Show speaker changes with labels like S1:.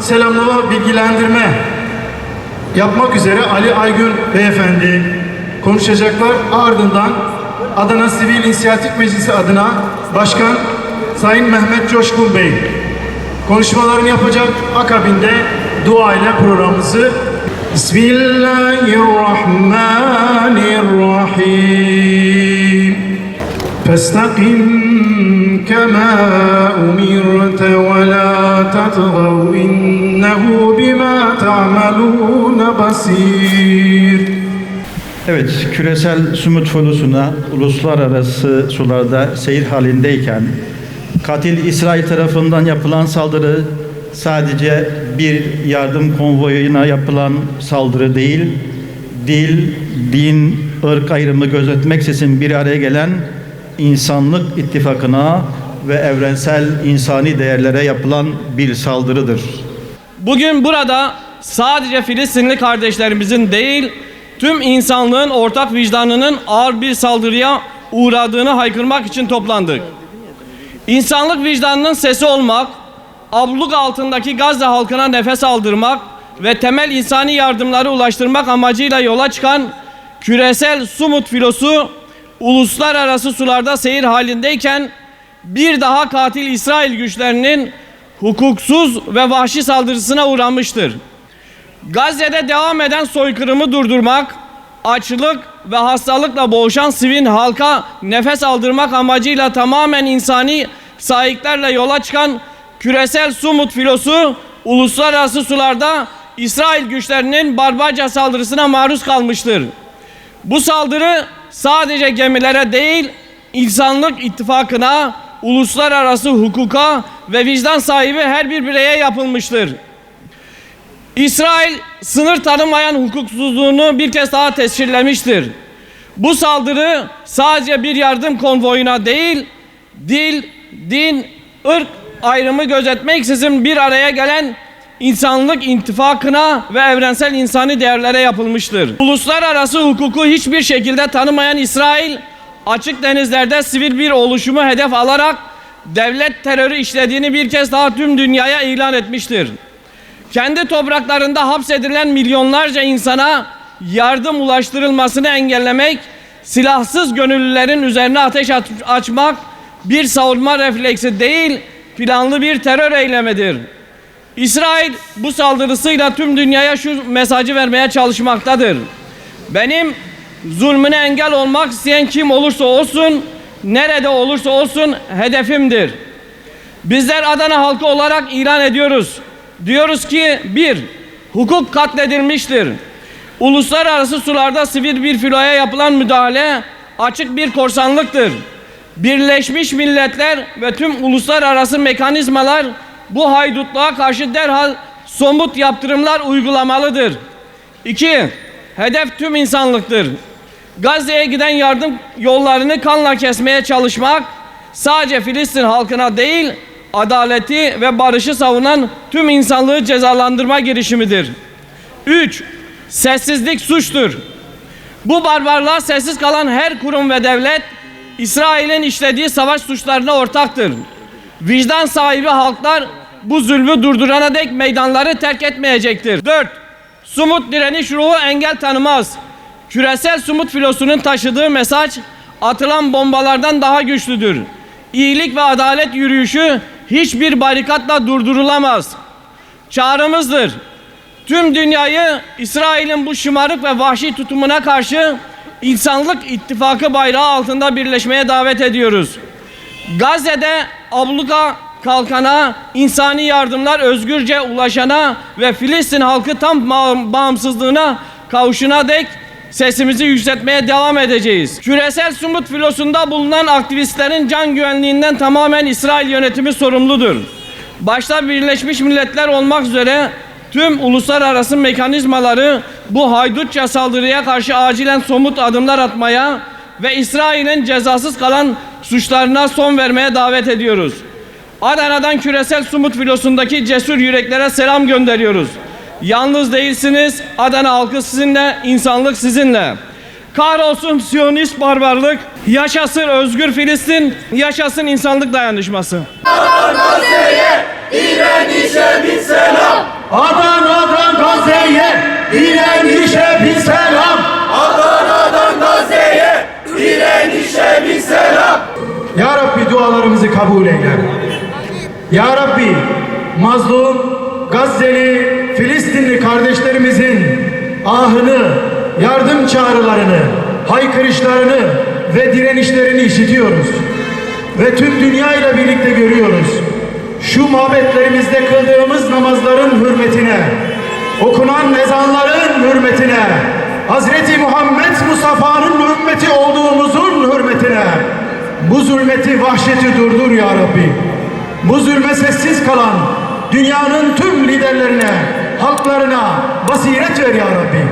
S1: selamlama, bilgilendirme yapmak üzere Ali Aygün Beyefendi konuşacaklar. Ardından Adana Sivil İnisiyatif Meclisi adına Başkan Sayın Mehmet Coşkun Bey konuşmalarını yapacak. Akabinde dua ile programımızı Bismillahirrahmanirrahim. Festaqim kema umirte ve la tatgav innehu bima ta'malun basir.
S2: Evet, küresel Sumut Filosu'na uluslararası sularda seyir halindeyken katil İsrail tarafından yapılan saldırı sadece bir yardım konvoyuna yapılan saldırı değil, dil, din, ırk ayrımı gözetmeksizin bir araya gelen insanlık ittifakına ve evrensel insani değerlere yapılan bir saldırıdır.
S3: Bugün burada sadece Filistinli kardeşlerimizin değil, tüm insanlığın ortak vicdanının ağır bir saldırıya uğradığını haykırmak için toplandık. İnsanlık vicdanının sesi olmak, abluk altındaki Gazze halkına nefes aldırmak ve temel insani yardımları ulaştırmak amacıyla yola çıkan küresel Sumut Filosu uluslararası sularda seyir halindeyken bir daha katil İsrail güçlerinin hukuksuz ve vahşi saldırısına uğramıştır. Gazze'de devam eden soykırımı durdurmak, açlık ve hastalıkla boğuşan sivil halka nefes aldırmak amacıyla tamamen insani sahiplerle yola çıkan küresel Sumut Filosu uluslararası sularda İsrail güçlerinin barbarca saldırısına maruz kalmıştır. Bu saldırı sadece gemilere değil, insanlık ittifakına, uluslararası hukuka ve vicdan sahibi her bir bireye yapılmıştır. İsrail sınır tanımayan hukuksuzluğunu bir kez daha tescillemiştir. Bu saldırı sadece bir yardım konvoyuna değil, dil, din, ırk ayrımı gözetmeksizin bir araya gelen insanlık ittifakına ve evrensel insani değerlere yapılmıştır. Uluslararası hukuku hiçbir şekilde tanımayan İsrail, açık denizlerde sivil bir oluşumu hedef alarak devlet terörü işlediğini bir kez daha tüm dünyaya ilan etmiştir. Kendi topraklarında hapsedilen milyonlarca insana yardım ulaştırılmasını engellemek, silahsız gönüllülerin üzerine ateş açmak bir savunma refleksi değil, planlı bir terör eylemidir. İsrail bu saldırısıyla tüm dünyaya şu mesajı vermeye çalışmaktadır. Benim zulmüne engel olmak isteyen kim olursa olsun, nerede olursa olsun hedefimdir. Bizler Adana halkı olarak ilan ediyoruz. Diyoruz ki 1. Hukuk katledilmiştir. Uluslararası sularda sivil bir filoya yapılan müdahale açık bir korsanlıktır. Birleşmiş Milletler ve tüm uluslararası mekanizmalar bu haydutluğa karşı derhal somut yaptırımlar uygulamalıdır. 2. Hedef tüm insanlıktır. Gazze'ye giden yardım yollarını kanla kesmeye çalışmak sadece Filistin halkına değil, adaleti ve barışı savunan tüm insanlığı cezalandırma girişimidir. 3. Sessizlik suçtur. Bu barbarlığa sessiz kalan her kurum ve devlet, İsrail'in işlediği savaş suçlarına ortaktır. Vicdan sahibi halklar bu zulmü durdurana dek meydanları terk etmeyecektir. 4. Sumut direniş ruhu engel tanımaz. Küresel Sumut Filosu'nun taşıdığı mesaj atılan bombalardan daha güçlüdür. İyilik ve adalet yürüyüşü hiçbir barikatla durdurulamaz. Çağrımızdır. Tüm dünyayı İsrail'in bu şımarık ve vahşi tutumuna karşı insanlık ittifakı bayrağı altında birleşmeye davet ediyoruz. Gazze'de abluka kalkana, insani yardımlar özgürce ulaşana ve Filistin halkı tam bağımsızlığına kavuşuna dek sesimizi yükseltmeye devam edeceğiz. Küresel Sumut Filosu'nda bulunan aktivistlerin can güvenliğinden tamamen İsrail yönetimi sorumludur. Başta Birleşmiş Milletler olmak üzere tüm uluslararası mekanizmaları bu haydutça saldırıya karşı acilen somut adımlar atmaya ve İsrail'in cezasız kalan suçlarına son vermeye davet ediyoruz. Adana'dan Küresel Sumut Filosu'ndaki cesur yüreklere selam gönderiyoruz. Yalnız değilsiniz, Adana halkı sizinle, insanlık sizinle. Kahrolsun Siyonist barbarlık, yaşasın özgür Filistin, yaşasın insanlık dayanışması.
S4: Gazze'ye direnişe bir selam.
S1: Ya Rabbi, mazlum, Gazze'li, Filistinli kardeşlerimizin ahını, yardım çağrılarını, haykırışlarını ve direnişlerini işitiyoruz. Ve tüm dünya ile birlikte görüyoruz. Şu mabetlerimizde kıldığımız namazların hürmetine, okunan ezanların hürmetine, Hazreti Muhammed Mustafa'nın ümmeti olduğumuzun hürmetine bu zulmeti, vahşeti durdur ya Rabbi. Bu zulme sessiz kalan dünyanın tüm liderlerine, halklarına basiret ver ya Rabbi.